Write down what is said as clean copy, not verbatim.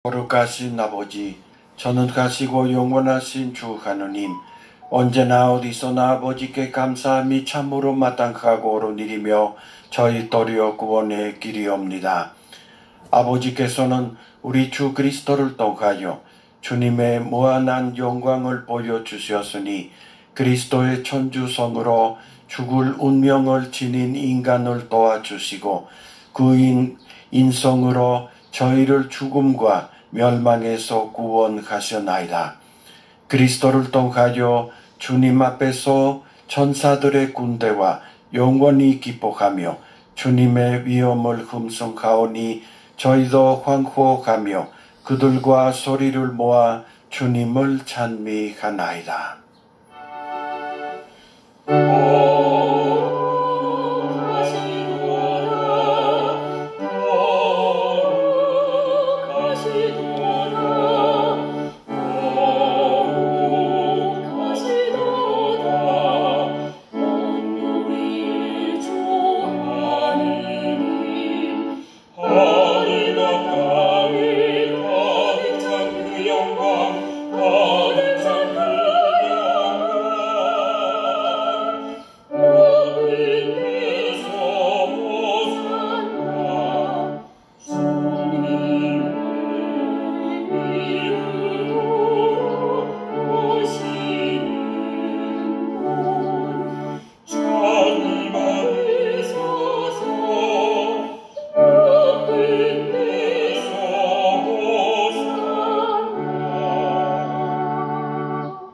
거룩하신 아버지, 전능하시고 영원하신 주 하느님, 언제나 어디서나 아버지께 감사함이 참으로 마땅하고 옳은 일이며 저희 도리어 구원의 길이옵니다. 아버지께서는 우리 주 그리스도를 통하여 주님의 무한한 영광을 보여주셨으니 그리스도의 천주성으로 죽을 운명을 지닌 인간을 도와주시고 그 인성으로 저희를 죽음과 멸망에서 구원하셨나이다. 그리스도를 통하여 주님 앞에서 천사들의 군대와 영원히 기뻐하며 주님의 위엄을 흠성하오니 저희도 환호하며 그들과 소리를 모아 주님을 찬미하나이다.